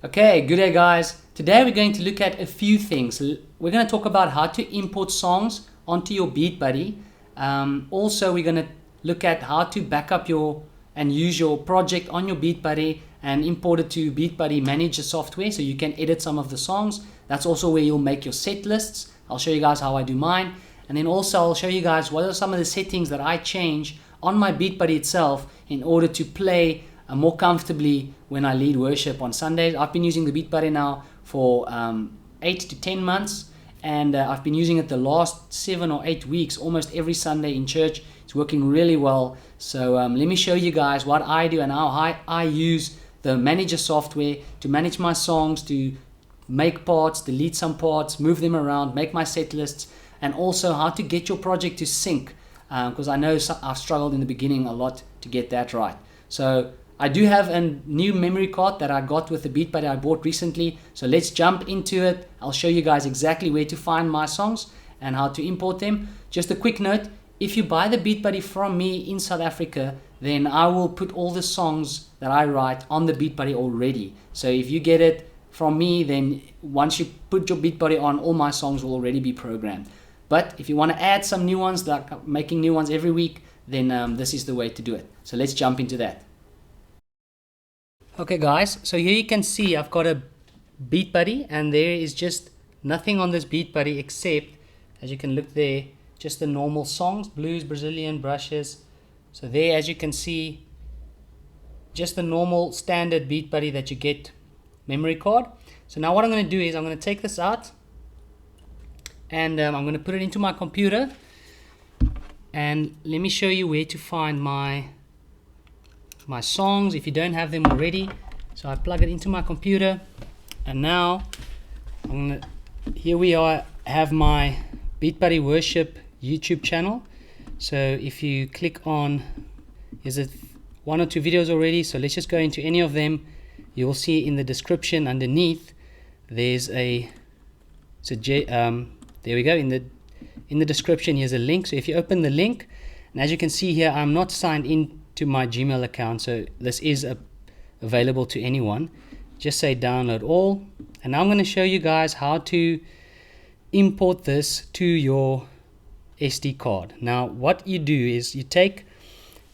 Okay, good day guys. Today we're going to look at a few things. We're going to talk about how to import songs onto your BeatBuddy. Also, we're going to look at how to back up and use your project on your BeatBuddy and import it to BeatBuddy Manager software so you can edit some of the songs. That's also where you'll make your set lists. I'll show you guys how I do mine. And then also I'll show you guys what are some of the settings that I change on my BeatBuddy itself in order to play more comfortably when I lead worship on Sundays. I've been using the BeatBuddy now for 8 to 10 months, and I've been using it the last 7 or 8 weeks, almost every Sunday in church. It's working really well. So let me show you guys what I do and how I use the Manager software to manage my songs, to make parts, delete some parts, move them around, make my set lists, and also how to get your project to sync, because I know I've struggled in the beginning a lot to get that right. So I do have a new memory card that I got with the BeatBuddy I bought recently. So let's jump into it. I'll show you guys exactly where to find my songs and how to import them. Just a quick note, if you buy the BeatBuddy from me in South Africa, then I will put all the songs that I write on the BeatBuddy already. So if you get it from me, then once you put your BeatBuddy on, all my songs will already be programmed. But if you want to add some new ones, like making new ones every week, then this is the way to do it. So let's jump into that. Okay guys, so here you can see I've got a BeatBuddy, and there is just nothing on this BeatBuddy except, as you can look there, just the normal songs, blues, Brazilian, brushes. So there, as you can see, just the normal standard BeatBuddy that you get memory card. So now what I'm going to do is I'm going to take this out, and I'm going to put it into my computer, and let me show you where to find my songs if you don't have them already. So I plug it into my computer, and now here we are, have my BeatBuddy Worship YouTube channel. So if you click on, there's one or two videos already, so let's just go into any of them. You will see in the description underneath there's there we go, in the description here's a link. So if you open the link, and as you can see here, I'm not signed in to my Gmail account, so this is available to anyone. Just say download all, and now I'm going to show you guys how to import this to your SD card. Now what you do is you take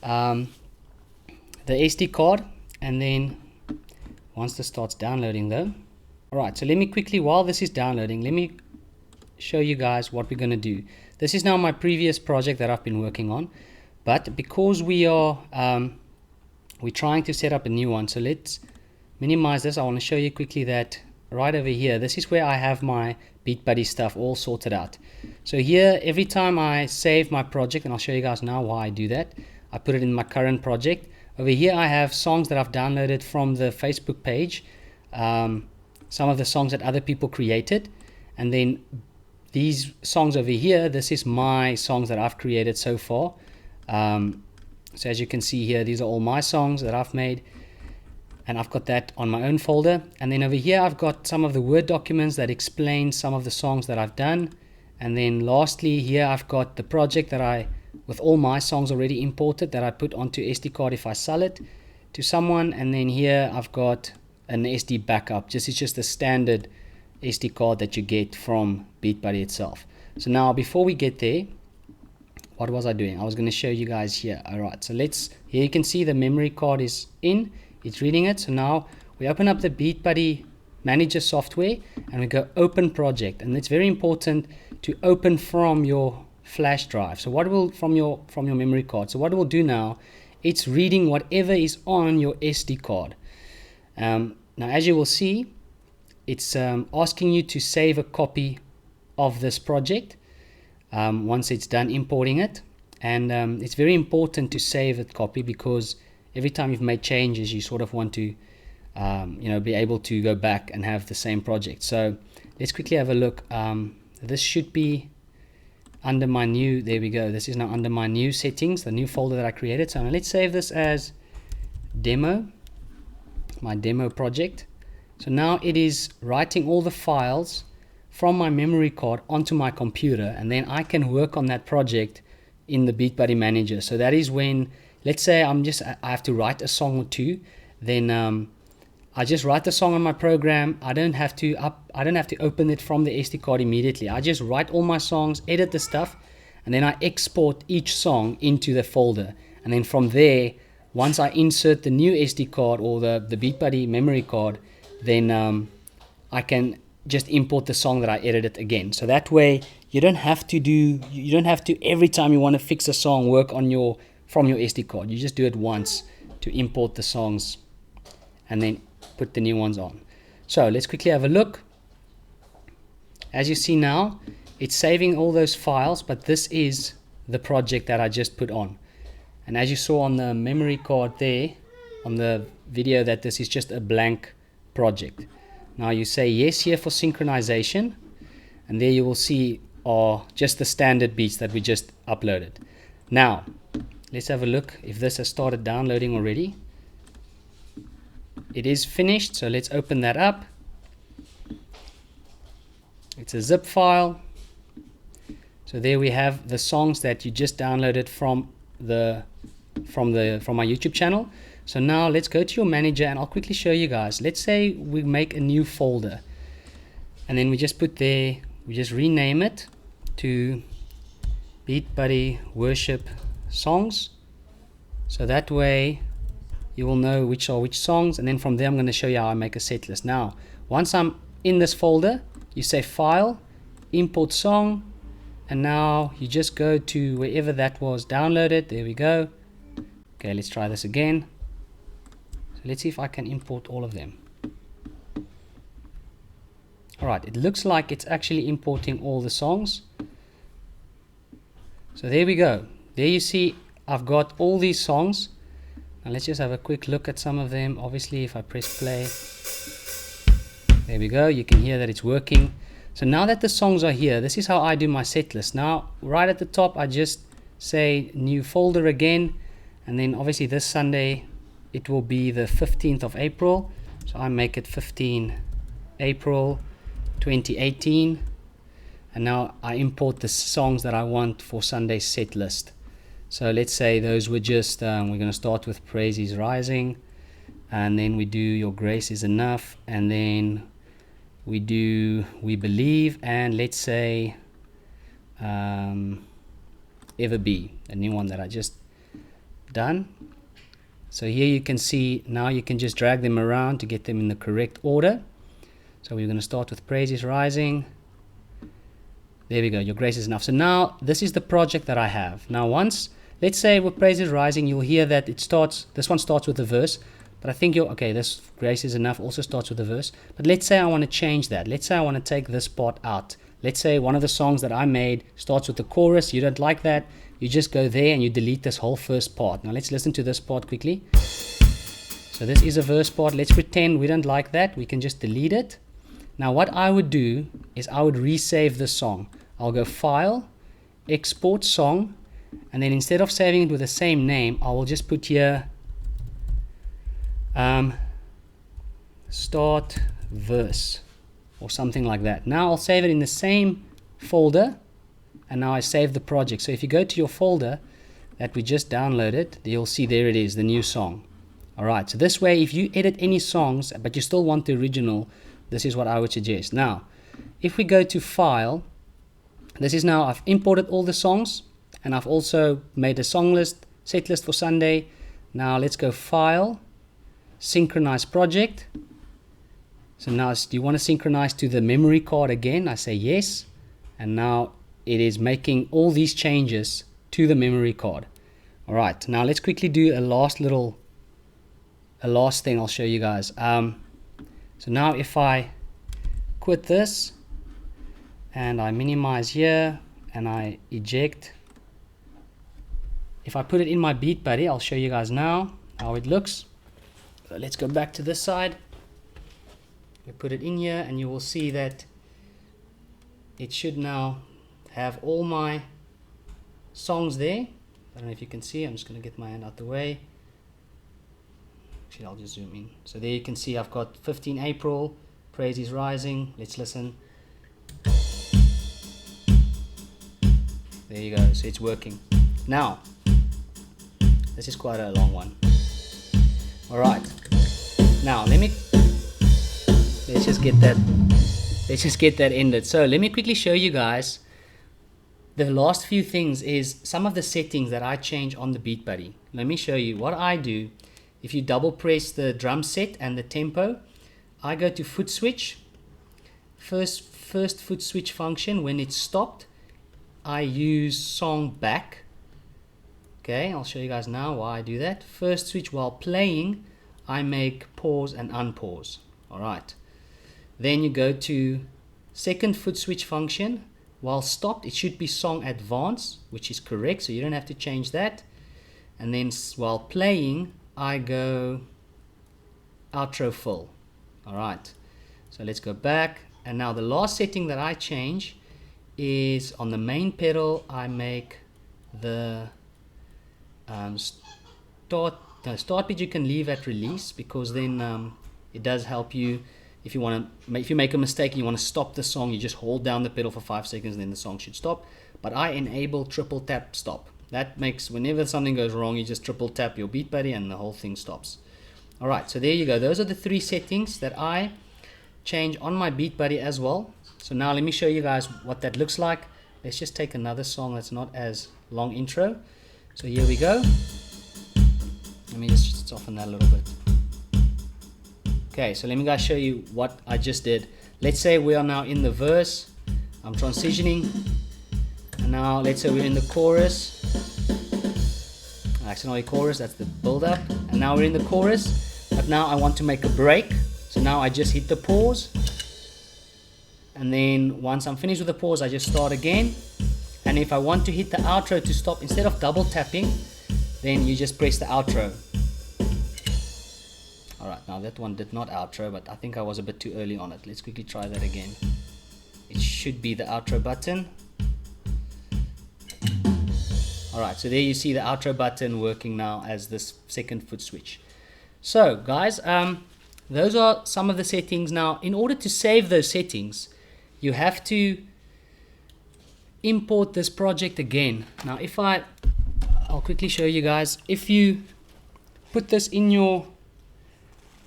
the SD card, and then once this starts downloading though, alright, so let me quickly, while this is downloading, let me show you guys what we're going to do. This is now my previous project that I've been working on, but because we're trying to set up a new one, so let's minimize this. I want to show you quickly that right over here, this is where I have my BeatBuddy stuff all sorted out. So here, every time I save my project, and I'll show you guys now why I do that, I put it in my current project. Over here I have songs that I've downloaded from the Facebook page, some of the songs that other people created, and then these songs over here, this is my songs that I've created so far. So as you can see here, these are all my songs that I've made, and I've got that on my own folder. And then over here I've got some of the Word documents that explain some of the songs that I've done. And then lastly here I've got the project that with all my songs already imported, that I put onto SD card if I sell it to someone. And then here I've got an SD backup. It's just the standard SD card that you get from BeatBuddy itself. So now before we get there, what was I doing? I was going to show you guys here. Alright, so here you can see the memory card is in, it's reading it. So now we open up the BeatBuddy Manager software, and we go open project, and it's very important to open from your flash drive. So from your memory card. So what it will do now, it's reading whatever is on your SD card. Now as you will see, it's asking you to save a copy of this project once it's done importing it, and it's very important to save a copy, because every time you've made changes, you sort of want to be able to go back and have the same project. So let's quickly have a look. This should be under my new, there we go, this is now under my new settings, the new folder that I created. So now let's save this as demo, my demo project. So now it is writing all the files from my memory card onto my computer, and then I can work on that project in the BeatBuddy Manager. So that is when, let's say I have to write a song or two, then I just write the song on my program. I don't have to open it from the SD card immediately. I just write all my songs, edit the stuff, and then I export each song into the folder. And then from there, once I insert the new SD card or the BeatBuddy memory card, then I can just import the song that I edited again. So that way you don't have to every time you want to fix a song work from your SD card. You just do it once to import the songs and then put the new ones on. So let's quickly have a look. As you see now, it's saving all those files, but this is the project that I just put on. And as you saw on the memory card there, on the video, that this is just a blank project. Now you say yes here for synchronization, and there you will see are just the standard beats that we just uploaded. Now, let's have a look if this has started downloading already. It is finished, so let's open that up. It's a zip file. So there we have the songs that you just downloaded from my YouTube channel. So now let's go to your manager and I'll quickly show you guys. Let's say we make a new folder, and then we just rename it to BeatBuddy Worship Songs. So that way you will know which are which songs, and then from there I'm going to show you how I make a set list. Now, once I'm in this folder, you say File, Import Song, and now you just go to wherever that was downloaded. There we go. Okay, let's try this again. So let's see if I can import all of them. Alright, it looks like it's actually importing all the songs. So there we go. There you see I've got all these songs. Now let's just have a quick look at some of them. Obviously, if I press play, there we go. You can hear that it's working. So now that the songs are here, this is how I do my set list. Now, right at the top, I just say new folder again. And then obviously this Sunday, it will be the 15th of April. So I make it 15 April 2018. And now I import the songs that I want for Sunday's set list. So let's say those were just, we're going to start with Praise is Rising. And then we do Your Grace is Enough. And then we do We Believe. And let's say Ever Be, a new one that I just done. So here you can see, now you can just drag them around to get them in the correct order. So we're going to start with Praise is Rising. There we go, Your Grace is Enough. So now this is the project that I have. Now once, let's say with Praise is Rising, you'll hear that it starts, this one starts with a verse, but I think this Grace is Enough also starts with a verse. But let's say I want to change that. Let's say I want to take this part out. Let's say one of the songs that I made starts with the chorus. You don't like that. You just go there and you delete this whole first part. Now let's listen to this part quickly. So this is a verse part. Let's pretend we don't like that. We can just delete it. Now what I would do is I would resave the song. I'll go File, Export Song, and then instead of saving it with the same name, I will just put here Start Verse or something like that. Now I'll save it in the same folder, and now I save the project. So if you go to your folder that we just downloaded, you'll see there it is, the new song. Alright, so this way if you edit any songs but you still want the original, this is what I would suggest. Now, if we go to File, this is now, I've imported all the songs, and I've also made a song list, set list for Sunday. Now let's go File, Synchronize Project. So now, do you want to synchronize to the memory card again? I say yes, and now it is making all these changes to the memory card. Alright, now let's quickly do a last thing I'll show you guys. So now if I quit this and I minimize here and I eject, if I put it in my BeatBuddy, I'll show you guys now how it looks. So let's go back to this side. We put it in here and you will see that it should now have all my songs there. I don't know if you can see, I'm just going to get my hand out the way. Actually, I'll just zoom in. So there you can see I've got 15 April, Praise is Rising. Let's listen. There you go. So it's working. Now, this is quite a long one. Alright. Now, let me let's just get that ended. So let me quickly show you guys the last few things is some of the settings that I change on the BeatBuddy. Let me show you what I do. If you double press the drum set and the tempo, I go to foot switch. First foot switch function, when it's stopped, I use song back. Okay, I'll show you guys now why I do that. First switch while playing, I make pause and unpause. Alright. Then you go to second foot switch function. While stopped, it should be song advance, which is correct, so you don't have to change that. And then while playing, I go outro full. Alright, so let's go back. And now the last setting that I change is on the main pedal, I make the start bit you can leave at release, because then it does help you. If you make a mistake and you want to stop the song, you just hold down the pedal for 5 seconds and then the song should stop. But I enable triple tap stop. That makes, whenever something goes wrong, you just triple tap your BeatBuddy and the whole thing stops. Alright, so there you go. Those are the 3 settings that I change on my BeatBuddy as well. So now let me show you guys what that looks like. Let's just take another song that's not as long intro. So here we go. Let me just soften that a little bit. Okay, so let me guys show you what I just did. Let's say we are now in the verse. I'm transitioning. And now let's say we're in the chorus. Actually, not the chorus, that's the build up. And now we're in the chorus. But now I want to make a break. So now I just hit the pause. And then once I'm finished with the pause, I just start again. And if I want to hit the outro to stop, instead of double tapping, then you just press the outro. Alright, now that one did not outro, but I think I was a bit too early on it. Let's quickly try that again. It should be the outro button. Alright, so there you see the outro button working now as this second foot switch. So guys, those are some of the settings. Now, in order to save those settings, you have to import this project again. Now, I'll quickly show you guys. If you put this in your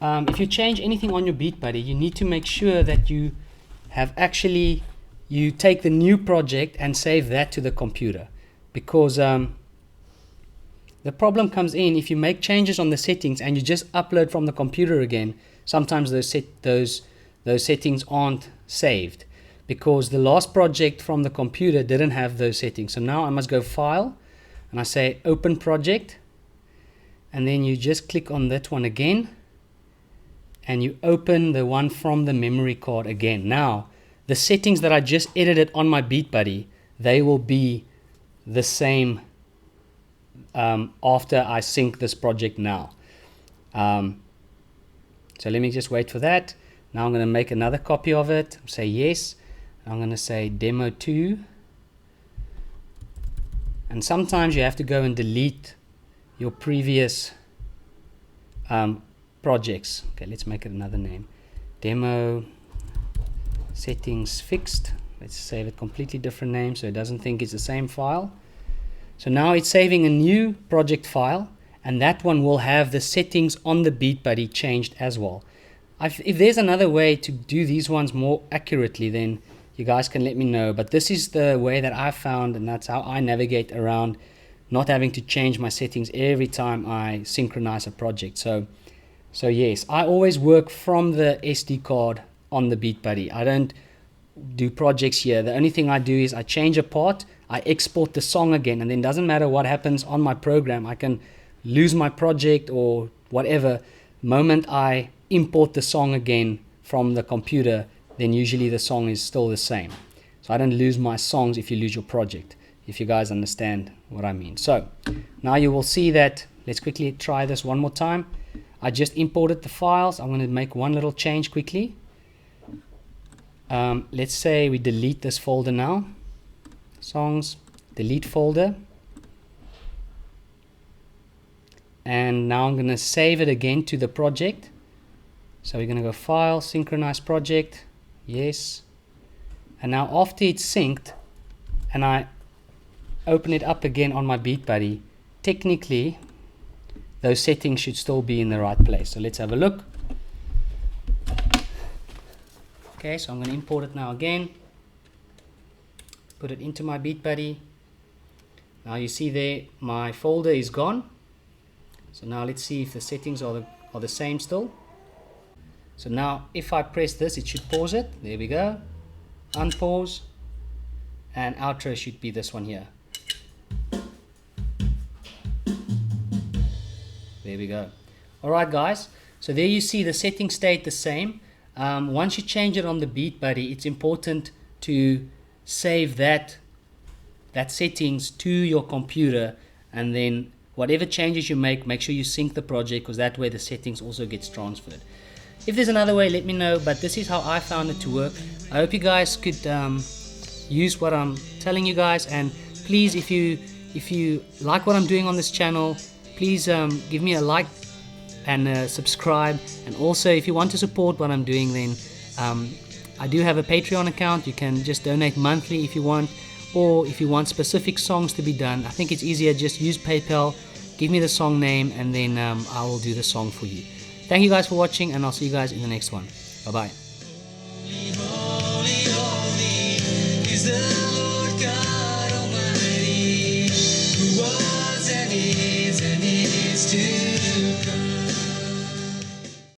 if you change anything on your BeatBuddy, you need to make sure that you take the new project and save that to the computer, because the problem comes in if you make changes on the settings and you just upload from the computer again. Sometimes those settings aren't saved because the last project from the computer didn't have those settings. So now I must go File and I say Open Project, and then you just click on that one again and you open the one from the memory card again. Now, the settings that I just edited on my BeatBuddy, they will be the same after I sync this project now. So let me just wait for that. Now I'm going to make another copy of it, say yes. I'm going to say demo 2. And sometimes you have to go and delete your previous projects. Okay, let's make it another name. Demo settings fixed. Let's save it completely different name so it doesn't think it's the same file. So now it's saving a new project file, and that one will have the settings on the BeatBuddy changed as well. If there's another way to do these ones more accurately, then you guys can let me know. But this is the way that I found, and that's how I navigate around not having to change my settings every time I synchronize a project. So yes, I always work from the SD card on the BeatBuddy. I don't do projects here. The only thing I do is I change a part, I export the song again, and then doesn't matter what happens on my program. I can lose my project or whatever. Moment I import the song again from the computer, then usually the song is still the same. So I don't lose my songs if you lose your project, if you guys understand what I mean. So now you will see that. Let's quickly try this one more time. I just imported the files. I'm going to make one little change quickly. Let's say we delete this folder now. Songs, delete folder. And now I'm going to save it again to the project. So we're going to go File, Synchronize Project. Yes. And now after it's synced and I open it up again on my BeatBuddy, technically those settings should still be in the right place. So let's have a look. Okay, so I'm going to import it now again. Put it into my BeatBuddy. Now you see there, my folder is gone. So now let's see if the settings are the same still. So now if I press this, it should pause it. There we go. Unpause. And outro should be this one here. There we go. Alright guys, so there you see the setting stayed the same. Once you change it on the BeatBuddy, it's important to save that settings to your computer, and then whatever changes you make sure you sync the project, because that way the settings also gets transferred. If there's another way, let me know, but this is how I found it to work. I hope you guys could use what I'm telling you guys, and please, if you like what I'm doing on this channel, please give me a like and subscribe. And also, if you want to support what I'm doing, then I do have a Patreon account. You can just donate monthly if you want, or if you want specific songs to be done, I think it's easier, just use PayPal, give me the song name, and then I will do the song for you. Thank you guys for watching, and I'll see you guys in the next one. Bye bye. Holy, holy is the Lord God Almighty, who was and is to